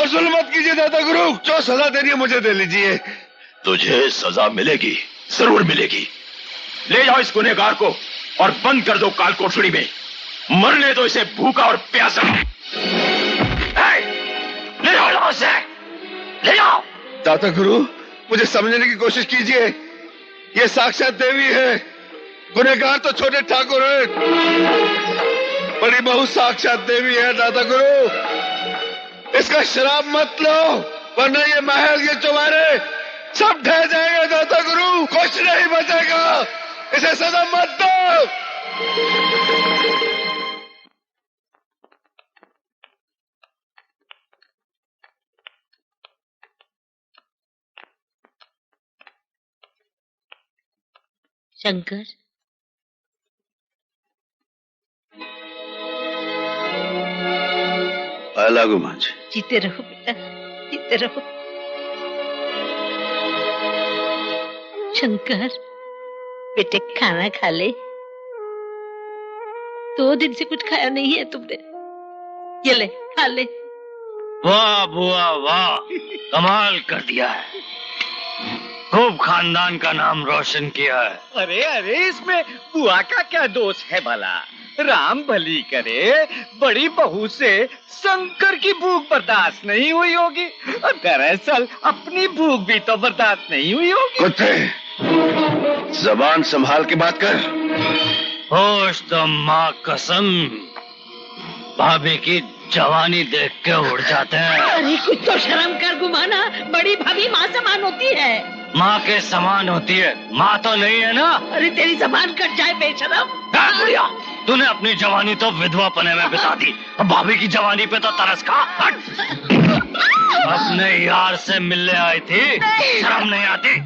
पर जुल्म मत कीजिए दादा गुरु, जो सजा देनी है मुझे दे लीजिए। तुझे सजा मिलेगी, जरूर मिलेगी। ले जाओ इस गुनहगार को और बंद कर दो काल कोठड़ी में। मरने दो इसे भूखा और प्यासा। ले जाओ उसे, ले जाओ। दादा गुरु, मुझे समझने की कोशिश कीजिए, ये साक्षात देवी है, गुनहगार तो छोटे ठाकुर है। बड़ी बहू साक्षात देवी है दादा गुरु, इसका श्राप मत लो, वरना ये महल, ये चौबारे सब ढह जाएंगे दादा गुरु, कुछ नहीं बचेगा। इसे सजा मत दो। शंकर, लागू मां जी। जीते रहो बेटा, जीते रहो। शंकर बेटे, खाना खा ले। 2 दिन से कुछ खाया नहीं है तुमने, ये ले खा ले। वाह बुआ वाह, कमाल कर दिया है, खूब खानदान का नाम रोशन किया है। अरे अरे, इसमें बुआ का क्या दोष है भला? राम भली करे, बड़ी बहू से शंकर की भूख बर्दाश्त नहीं हुई होगी, और दरअसल अपनी भूख भी तो बर्दाश्त नहीं हुई होगी। कुत्ते, जबान संभाल के बात कर। होश तो माँ कसम, भाभी की जवानी देख के उड़ जाते हैं। अरे कुछ तो शर्म कर गुमाना, बड़ी भाभी माँ समान होती है। माँ के समान होती है, माँ तो नहीं है ना। अरे तेरी जबान कट जाए बेशरम। बुढ़िया, तूने अपनी जवानी तो विधवा पने में बिता दी, अब भाभी की जवानी पे तो तरस खा। अपने यार से मिलने आई थी, शर्म नहीं आती?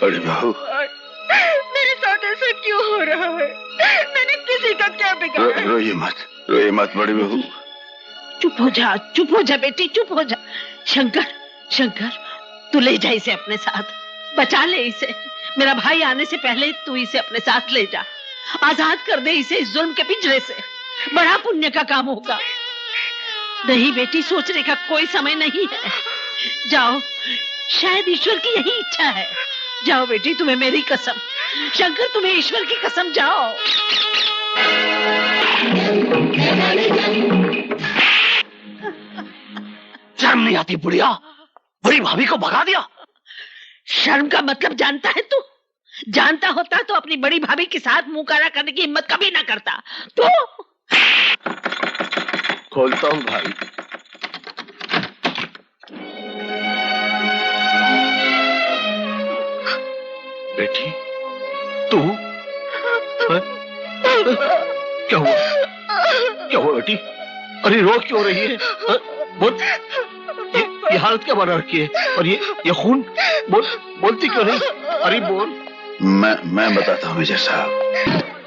बड़ी बहू, मेरे साथ ऐसा क्यों हो रहा है? मैंने किसी का क्या बिगाड़ा? रोइए मत, रोइए मत बड़ी बहू। चुप हो जा, चुप हो जा बेटी, चुप हो जा। शंकर, शंकर तू ले जा इसे अपने साथ, बचा ले इसे। मेरा भाई आने से पहले तू इसे अपने साथ ले जा, आजाद कर दे इसे इस जुल्म के पिंजरे से, बड़ा पुण्य का काम होगा। नहीं बेटी, सोचने का कोई समय नहीं है। जाओ, शायद ईश्वर की यही इच्छा है। जाओ बेटी, तुम्हें मेरी कसम, शंकर तुम्हें ईश्वर की कसम, जाओ। शर्म नहीं आती बुढ़िया, बड़ी भाभी को भगा दिया। शर्म का मतलब जानता है तू? जानता होता तो अपनी बड़ी भाभी के साथ मुंह काला करने की हिम्मत कभी ना करता। तो खोलता हूँ भाई। बेटी, तू? क्या हुआ? क्या हुआ बेटी? अरे रो क्यों रही है? बोल, ये हालत क्या बना रखी है? और ये खून, बोलती क्यों नहीं? अरे बोल। मैं बताता हूँ मेजर साहब।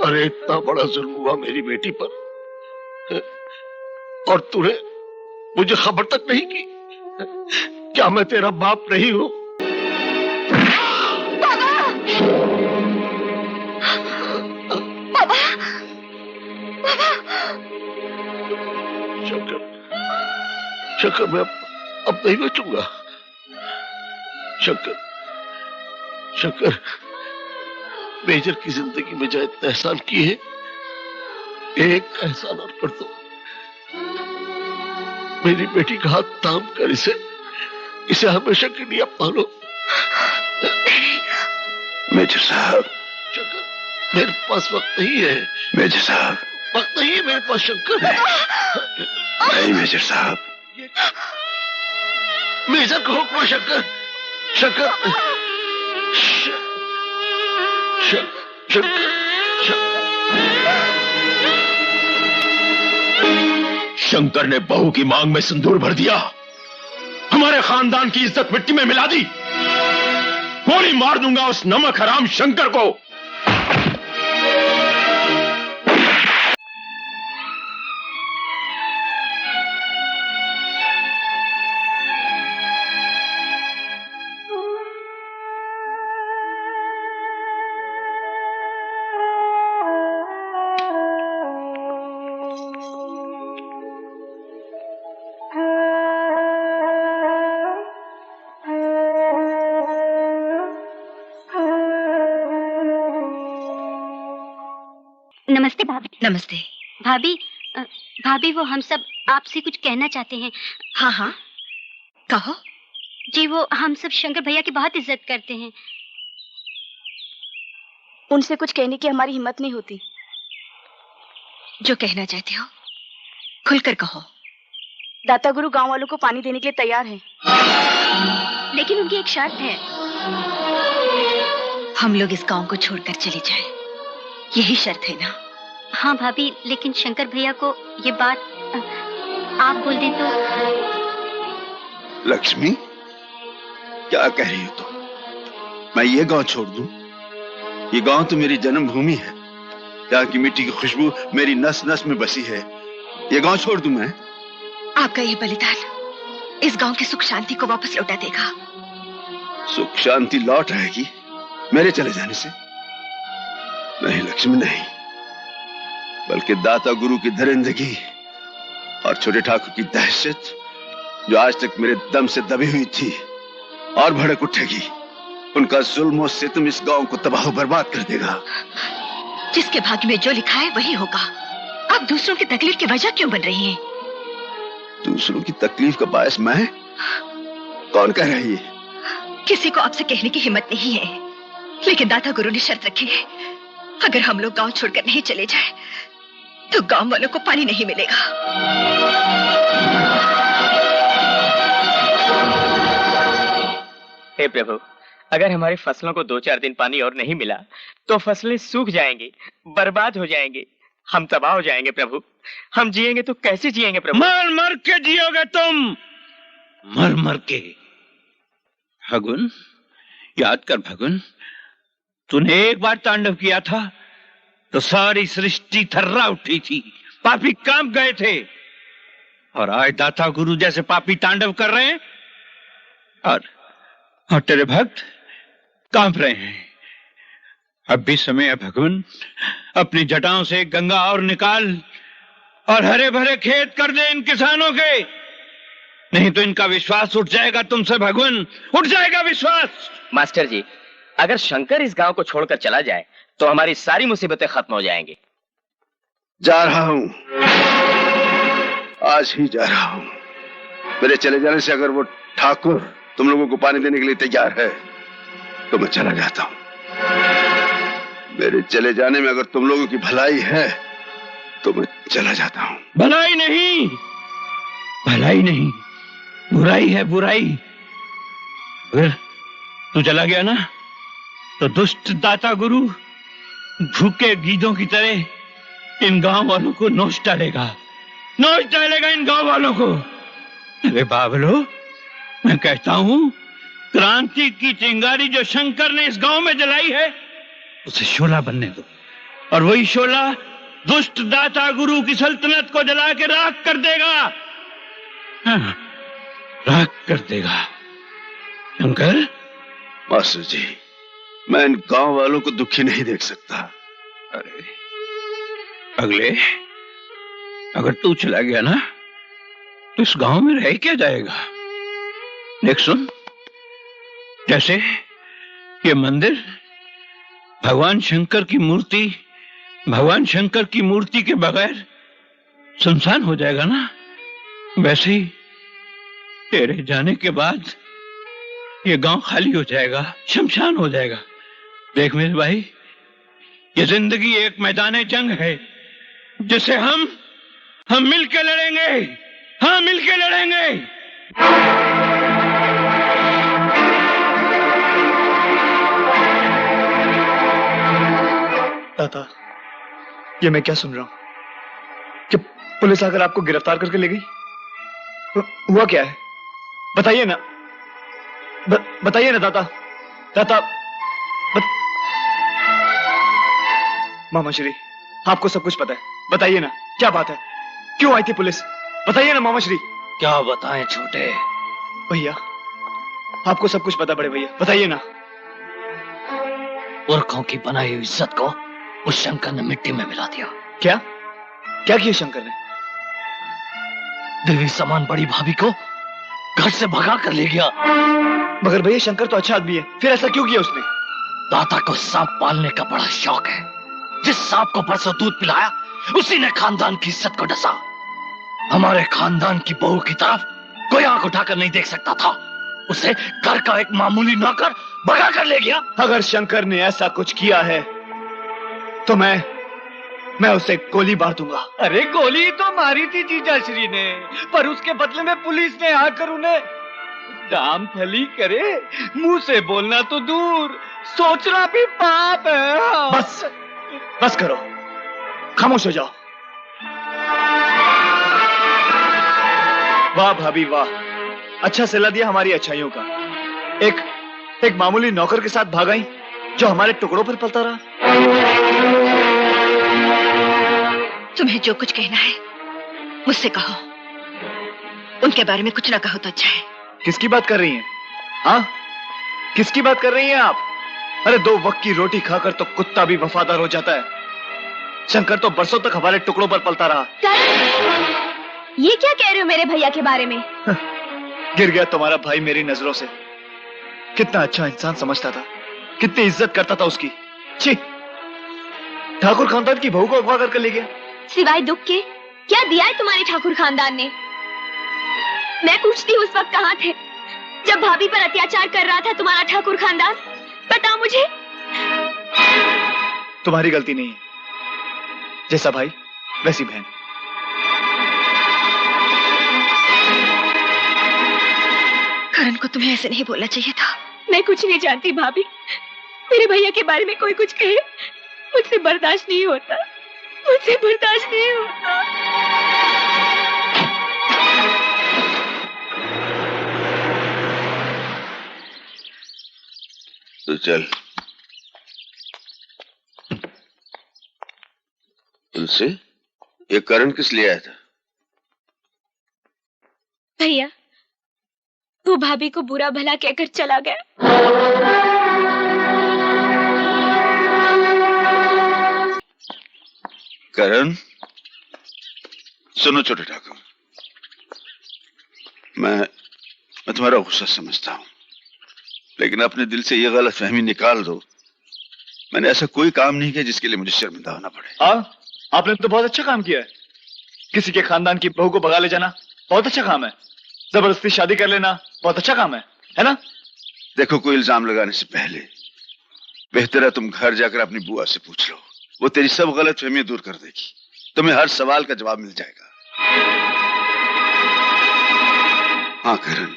अरे इतना बड़ा जुल्म हुआ मेरी बेटी पर, और तूने मुझे खबर तक नहीं की। क्या मैं तेरा बाप नहीं हूँ? शंकर, मैं अब नहीं बचूंगा। शंकर, मेजर की जिंदगी में जो इतने एहसान किए, एक एहसान और कर दो। मेरी बेटी का हाथ थाम कर इसे हमेशा के लिए अपना लो। मेजर साहब। शंकर, मेरे पास वक्त नहीं है। मेजर साहब। वक्त नहीं है मेरे पास शंकर। नहीं मेजर साहब। मेजर को हुक्म। शंकर, शंकर ने बहू की मांग में सिंदूर भर दिया, हमारे खानदान की इज्जत मिट्टी में मिला दी। गोली मार दूंगा उस नमक हराम शंकर को। नमस्ते। भाभी भाभी वो हम सब आपसे कुछ कहना चाहते हैं। हाँ हाँ, कहो। जी वो हम सब शंकर भैया की बहुत इज्जत करते हैं। उनसे कुछ कहने की हमारी हिम्मत नहीं होती। जो कहना चाहते हो खुलकर कहो। दाता गुरु गांव वालों को पानी देने के लिए तैयार हैं। लेकिन उनकी एक शर्त है। हम लोग इस गांव को छोड़कर चले जाएं, यही शर्त है ना? हाँ भाभी, लेकिन शंकर भैया को ये बात आप बोल दें तो। लक्ष्मी, क्या कह रही हो तुम? मैं ये गांव छोड़ दूं? ये गांव तो मेरी जन्मभूमि है। यहाँ की मिट्टी की खुशबू मेरी नस नस में बसी है। ये गांव छोड़ दूं मैं? आपका ये बलिदान इस गांव की सुख शांति को वापस लौटा देगा। सुख शांति लौट आएगी मेरे चले जाने से? नहीं लक्ष्मी, नहीं। बल्कि दाता गुरु की दरिंदगी और छोटे ठाकुर की दहशत जो आज तक मेरे दम से दबी हुई थी और भड़क उठेगी। उनका जुल्म और सितम इस गांव को तबाह बर्बाद कर देगा। जिसके भाग्य में जो लिखा है वही होगा। आप दूसरों की तकलीफ की वजह क्यों बन रही हैं? दूसरों की तकलीफ का बायस मैं? कौन कह रही है? किसी को आपसे कहने की हिम्मत नहीं है, लेकिन दाता गुरु ने शर्त रखी है, अगर हम लोग गांव छोड़कर नहीं चले जाए तो गांव वालों को पानी नहीं मिलेगा। हे प्रभु, अगर हमारी फसलों को 2-4 दिन पानी और नहीं मिला तो फसलें सूख जाएंगी, बर्बाद हो जाएंगी, हम तबाह हो जाएंगे प्रभु। हम जिएंगे तो कैसे जिएंगे प्रभु? मर मर के जियोगे तुम, मर मर के। भगुन, याद कर भगुन, तूने एक बार तांडव किया था तो सारी सृष्टि थर्रा उठी थी, पापी कांप गए थे। और आज दाता गुरु जैसे पापी तांडव कर रहे हैं और तेरे भक्त कांप रहे हैं। अब भी समय है भगवान, अपनी जटाओं से गंगा और निकाल और हरे भरे खेत कर दे इन किसानों के, नहीं तो इनका विश्वास उठ जाएगा तुमसे भगवान, उठ जाएगा विश्वास। मास्टर जी, अगर शंकर इस गांव को छोड़कर चला जाए तो हमारी सारी मुसीबतें खत्म हो जाएंगी। जा रहा हूं, आज ही जा रहा हूं। मेरे चले जाने से अगर वो ठाकुर तुम लोगों को पानी देने के लिए तैयार है तो मैं चला जाता हूं। मेरे चले जाने में अगर तुम लोगों की भलाई है तो मैं चला जाता हूं। भलाई नहीं, भलाई नहीं, बुराई है बुराई। अगर तू चला गया ना तो दुष्ट दाता गुरु भूखे गीदों की तरह इन गांव वालों को नोच डालेगा, नोच डालेगा इन गांव वालों को। अरे बाबलो, मैं कहता हूं, क्रांति की चिंगारी जो शंकर ने इस गांव में जलाई है उसे शोला बनने दो, और वही शोला दुष्ट दाता गुरु की सल्तनत को जला के राख कर देगा। हाँ, राख कर देगा। शंकर, मास्टर जी, मैं इन गांव वालों को दुखी नहीं देख सकता। अरे अगले, अगर तू चला गया ना तो इस गांव में रह क्या जाएगा? देख सुन, जैसे ये मंदिर भगवान शंकर की मूर्ति के बगैर सुनसान हो जाएगा ना, वैसे ही तेरे जाने के बाद ये गांव खाली हो जाएगा, शमशान हो जाएगा। देख मेरे भाई, ये जिंदगी एक मैदान जंग है जिसे हम मिलके लड़ेंगे। हाँ, मिलके लड़ेंगे। दादा, ये मैं क्या सुन रहा हूं कि पुलिस आकर आपको गिरफ्तार करके ले गई? हुआ क्या है? बताइए ना, बताइए ना दादा। दादा, मामा श्री, आपको सब कुछ पता है, बताइए ना क्या बात है, क्यों आई थी पुलिस? बताइए ना मामा श्री। क्या बताएं छोटे? भैया, आपको सब कुछ पता, बड़े भैया, बताइए ना। पुरखों की बनाई हुई इज्जत को उस शंकर ने मिट्टी में मिला दिया। क्या क्या किया शंकर ने? देवी समान बड़ी भाभी को घर से भगा कर ले गया। मगर भैया, शंकर तो अच्छा आदमी है, फिर ऐसा क्यों किया उसने? दाता को सांप पालने का बड़ा शौक है। जिस सांप को परसों दूध पिलाया उसी ने खानदान की इज्जत को डसा। हमारे खानदान की बहू की तरफ कोई आंख उठाकर नहीं देख सकता था। उसे घर का एक मामूली नौकर भगा कर ले गया। अगर शंकर ने ऐसा कुछ किया है तो मैं उसे गोली मार दूंगा। अरे गोली तो मारी थी जीजाश्री ने, पर उसके बदले में पुलिस ने आकर उन्हें दाम फली करे। मुंह से बोलना तो दूर, सोचना भी पाप है। बस करो, खामोश हो जाओ। वाह भाभी वाह, अच्छा सिला दिया हमारी अच्छाइयों का। एक मामूली नौकर के साथ भागाई जो हमारे टुकड़ों पर पलता रहा। तुम्हें जो कुछ कहना है मुझसे कहो, उनके बारे में कुछ ना कहो तो अच्छा है। किसकी बात कर रही हैं? हाँ, किसकी बात कर रही हैं आप? अरे 2 वक्त की रोटी खाकर तो कुत्ता भी वफादार हो जाता है। शंकर तो बरसों तक हमारे टुकड़ों पर पलता रहा। ये क्या कह रहे हो मेरे भैया के बारे में? गिर गया तुम्हारा भाई मेरी नजरों से। कितना अच्छा इंसान समझता था, कितनी इज्जत करता था उसकी। छी, ठाकुर खानदान की बहू को अगवा करके ले गया। सिवाय दुख के क्या दिया है तुम्हारे ठाकुर खानदान ने? मैं पूछती हूँ उस वक्त कहाँ थे जब भाभी पर अत्याचार कर रहा था तुम्हारा ठाकुर खानदान? बताओ मुझे। तुम्हारी गलती नहीं है, जैसा भाई वैसी बहन। करण को तुम्हें ऐसे नहीं बोलना चाहिए था। मैं कुछ नहीं जानती भाभी, मेरे भैया के बारे में कोई कुछ कहे मुझसे बर्दाश्त नहीं होता, मुझसे बर्दाश्त नहीं होता। तो चल तुलसी, ये करण किस लिए आया था? भैया वो भाभी को बुरा भला कहकर चला गया। करण, सुनो छोटे ठाकुर, मैं तुम्हारा गुस्सा समझता हूं, लेकिन अपने दिल से ये गलत फहमी निकाल दो। मैंने ऐसा कोई काम नहीं किया जिसके लिए मुझे शर्मिंदा होना पड़े। आपने तो बहुत अच्छा काम किया है। किसी के खानदान की बहू को भगा ले जाना बहुत अच्छा काम है। जबरदस्ती शादी कर लेना बहुत अच्छा काम है ना? देखो, कोई इल्जाम लगाने से पहले बेहतर है तुम घर जाकर अपनी बुआ से पूछ लो। वो तेरी सब गलत फहमियां दूर कर देगी, तुम्हें हर सवाल का जवाब मिल जाएगा। हाँ करण,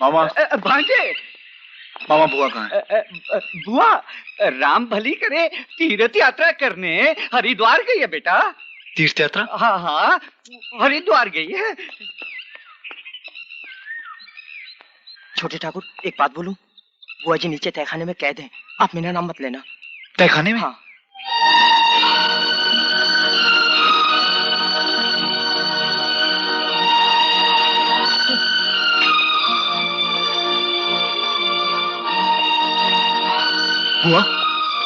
मामा भांजे, मामा बुआ कहाँ है? बुआ राम भली करे तीर्थ यात्रा करने हरिद्वार गई है बेटा। तीर्थ यात्रा? हाँ हाँ, हरिद्वार गई है। छोटे ठाकुर, एक बात बोलूं? बुआ जी नीचे तहखाने में कैद हैं, आप मेरा नाम मत लेना। तहखाने में? हाँ। बुआ,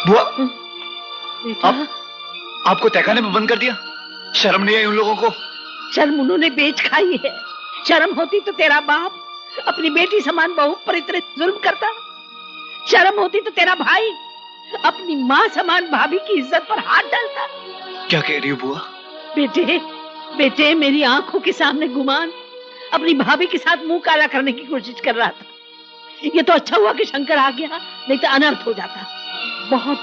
बुआ, आपको तहखाने में बंद कर दिया? शर्म नहीं आई उन लोगों को? शर्म उन्होंने बेच खाई है। शर्म होती तो तेरा बाप अपनी बेटी समान बहू पर इतने जुल्म करता। शर्म होती तो तेरा भाई अपनी माँ समान भाभी की इज्जत पर हाथ डालता। क्या कह रही हो बुआ? बेटे, बेटे, मेरी आंखों के सामने गुमान अपनी भाभी के साथ मुंह काला करने की कोशिश कर रहा था। ये तो अच्छा हुआ कि शंकर आ गया, नहीं तो अनर्थ हो जाता। बहुत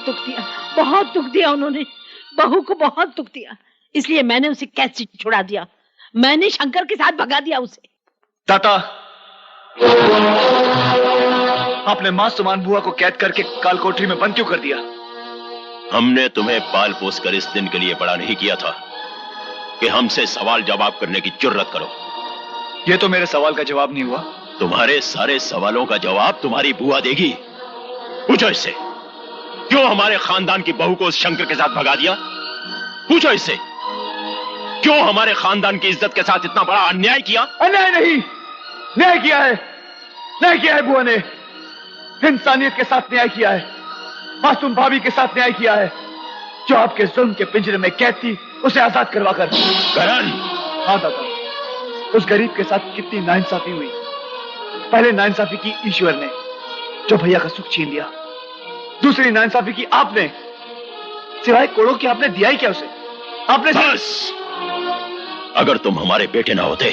दुख दिया उन्होंने, बहू को बहुत दुख दिया। इसलिए मैंने उसे कैद से छुड़ा दिया। मैंने शंकर के साथ भगा दिया उसे। ताता, आपने मां समान बुआ को कैद करके काल कोठरी में बंद क्यों कर दिया? हमने तुम्हें पाल पोस कर इस दिन के लिए बड़ा नहीं किया था कि हमसे सवाल जवाब करने की जुर्रत करो। ये तो मेरे सवाल का जवाब नहीं हुआ। तुम्हारे सारे सवालों का जवाब तुम्हारी बुआ देगी। पूछो इससे, क्यों हमारे खानदान की बहू को उस शंकर के साथ भगा दिया? पूछो इससे, क्यों हमारे खानदान की इज्जत के साथ इतना बड़ा अन्याय किया? अन्याय नहीं, न्याय किया है, न्याय किया है बुआ ने। इंसानियत के साथ न्याय किया है, मासूम भाभी के साथ न्याय किया है, जो आपके जुल्म के पिंजरे में कैद थी उसे आजाद करवाकर। करण! हाँ दादा, उस गरीब के साथ कितनी नाइंसाफी हुई। पहले नाइंसाफी की ईश्वर ने, जो भैया का सुख छीन लिया। दूसरी नाइंसाफी की आपने, सिवाय कोड़ों की आपने दिया ही क्या उसे? आपने बस, अगर तुम हमारे बेटे ना होते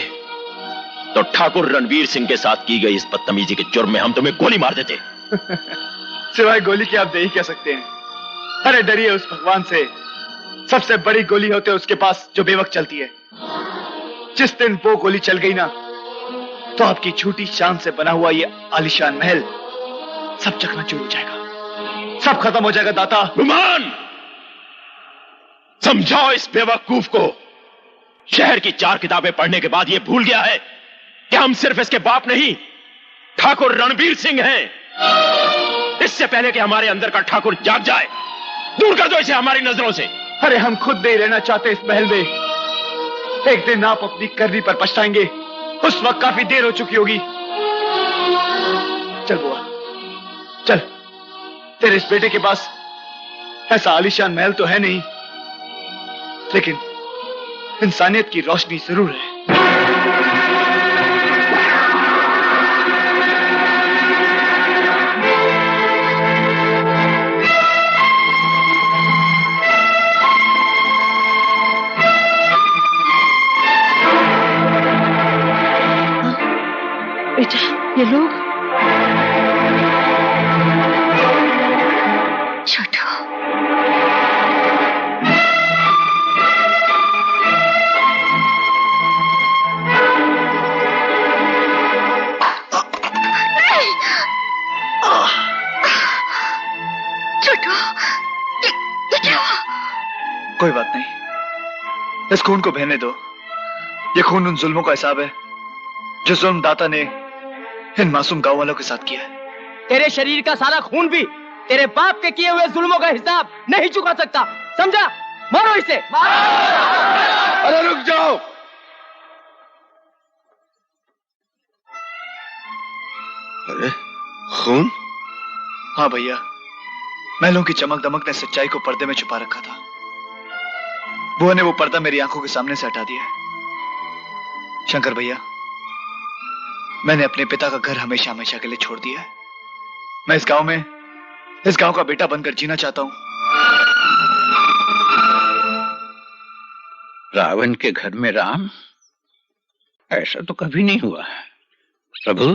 तो ठाकुर रणवीर सिंह के साथ की गई इस बदतमीजी के जुर्म में हम तुम्हें गोली मार देते। सिवाय गोली के आप दे ही क्या सकते हैं? अरे डरिए उस भगवान से, सबसे बड़ी गोली होते उसके पास जो बेवक्त चलती है। जिस दिन वो गोली चल गई ना, तो आपकी झूठी शान से बना हुआ ये आलीशान महल सब चकनाचूर हो जाएगा, सब खत्म हो जाएगा दाता। गुमान, समझाओ इस बेवकूफ को। शहर की 4 किताबें पढ़ने के बाद ये भूल गया है कि हम सिर्फ इसके बाप नहीं, ठाकुर रणवीर सिंह हैं। इससे पहले कि हमारे अंदर का ठाकुर जाग जाए, दूर कर दो इसे हमारी नजरों से। अरे हम खुद नहीं रहना चाहते इस महल में। एक दिन आप अपनी करनी पर पछताएंगे, उस वक्त काफी देर हो चुकी होगी। चल बुआ, चल। तेरे इस बेटे के पास ऐसा आलीशान महल तो है नहीं, लेकिन इंसानियत की रोशनी जरूर है। बेटा, ये लोग छोटू, छोटू, ये क्या हुआ? कोई बात नहीं, इस खून को बहने दो। ये खून उन जुल्मों का हिसाब है जो जुल्म दाता ने इन मासूम गांव वालों के साथ किया है। तेरे शरीर का सारा खून भी तेरे बाप के किए हुए जुल्मों का हिसाब नहीं चुका सकता, समझा? मारो इसे। अरे रुक जाओ, अरे खून? हाँ भैया, महलों की चमक दमक ने सच्चाई को पर्दे में छुपा रखा था। बुआ ने वो पर्दा मेरी आंखों के सामने से हटा दिया। शंकर भैया, मैंने अपने पिता का घर हमेशा हमेशा के लिए छोड़ दिया है। मैं इस गांव का बेटा बनकर जीना चाहता हूं। रावण के घर में राम, ऐसा तो कभी नहीं हुआ। प्रभु,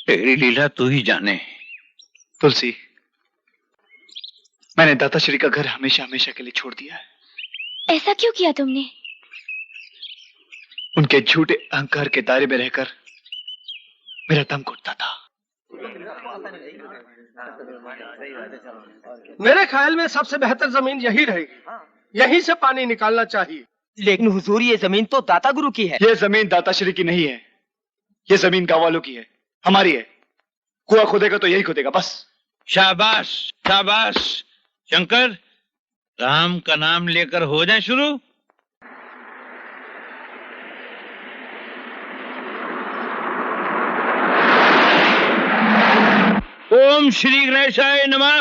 तेरी लीला तू ही जाने। तुलसी, मैंने दाताश्री का घर हमेशा हमेशा के लिए छोड़ दिया है। ऐसा क्यों किया तुमने? उनके झूठे अहंकार के दायरे में रहकर मेरा दम घुटता था। मेरे ख्याल में सबसे बेहतर जमीन यही रहेगी, यहीं से पानी निकालना चाहिए। लेकिन हुजूर, ये जमीन तो दाता गुरु की है। ये जमीन दाताश्री की नहीं है, ये जमीन गांव वालों की है, हमारी है। कुआं खोदेगा तो यही खोदेगा, बस। शाबाश शाबाश। शंकर, राम का नाम लेकर हो जाए शुरू। ओम श्री गणेशाय नमः।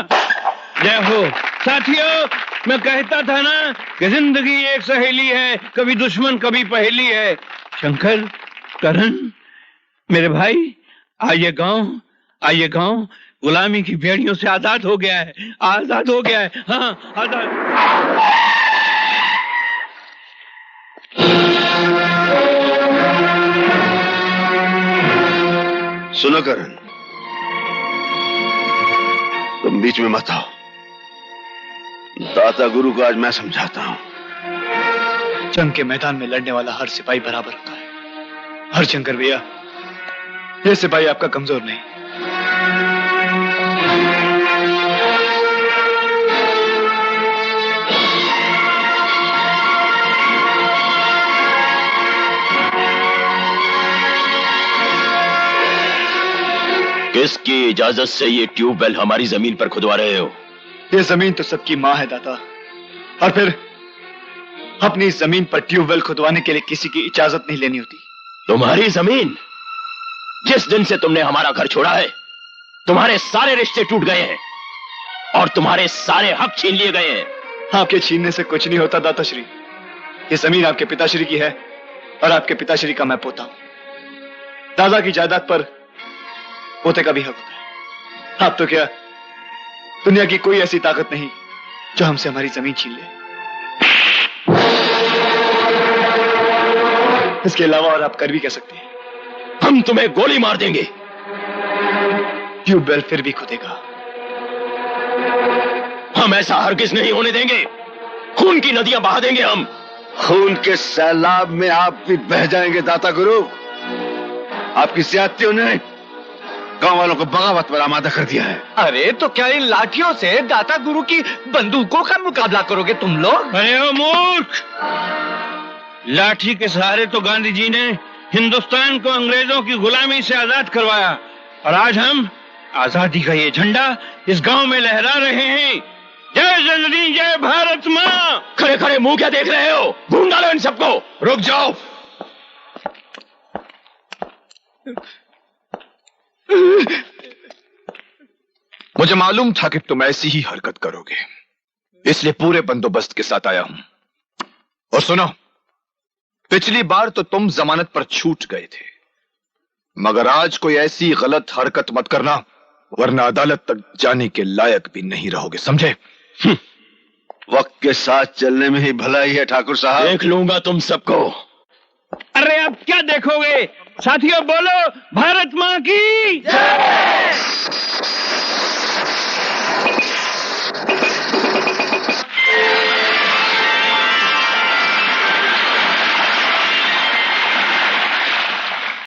जय हो। साथियों, मैं कहता था ना कि जिंदगी एक सहेली है, कभी दुश्मन कभी पहेली है। शंकर, करण, मेरे भाई, आइए गांव गुलामी की बेड़ियों से आजाद हो गया है, आजाद हो गया है। हाँ, आजाद। सुनो करण, तुम बीच में मत आओ। दाता गुरु को आज मैं समझाता हूं। जंग के मैदान में लड़ने वाला हर सिपाही बराबर होता है। हर शंकर भैया, ये सिपाही आपका कमजोर नहीं। किसकी इजाजत से ये ट्यूबवेल हमारी जमीन पर खुदवा रहे हो? ये जमीन तो सबकी माँ है दाता, और फिर अपनी जमीन पर ट्यूबवेल खुदवाने के लिए किसी की इजाजत नहीं लेनी होती। तुम्हारी जमीन? जिस दिन से तुमने हमारा घर छोड़ा है, तुम्हारे सारे रिश्ते टूट गए हैं और तुम्हारे सारे हक छीन लिए गए हैं। आपके छीनने से कुछ नहीं होता दाताश्री। ये जमीन आपके पिताश्री की है और आपके पिताश्री का मैं पोता हूं। दादा की जायदाद पर पोते का भी हक होता है। आप तो क्या, दुनिया की कोई ऐसी ताकत नहीं जो हमसे हमारी जमीन छीन ले। इसके अलावा और आप कर भी कह सकते हैं। हम तुम्हें गोली मार देंगे। ट्यूबवेल फिर भी खुदेगा। हम ऐसा हरगिज नहीं होने देंगे। खून की नदियां बहा देंगे हम। खून के सैलाब में आप भी बह जाएंगे दाता गुरु। आपकी ज्यादतियों ने गांव वालों को बगावत पर आमादा कर दिया है। अरे तो क्या इन लाठियों से दाता गुरु की बंदूकों का मुकाबला करोगे तुम लोग? अरे ओ मूर्ख, लाठी के सहारे तो गांधी जी ने हिंदुस्तान को अंग्रेजों की गुलामी से आजाद करवाया, और आज हम आजादी का ये झंडा इस गांव में लहरा रहे हैं। जय जननी, जय भारत माँ। खड़े खड़े मुंह क्या देख रहे हो? ढूंढ डालो इन सबको। रुक जाओ। मुझे मालूम था कि तुम ऐसी ही हरकत करोगे, इसलिए पूरे बंदोबस्त के साथ आया हूं। और सुनो, पिछली बार तो तुम जमानत पर छूट गए थे, मगर आज कोई ऐसी गलत हरकत मत करना, वरना अदालत तक जाने के लायक भी नहीं रहोगे, समझे? वक्त के साथ चलने में ही भलाई है ठाकुर साहब। देख लूंगा तुम सबको। अरे अब क्या देखोगे? साथियों बोलो, भारत माँ की जय।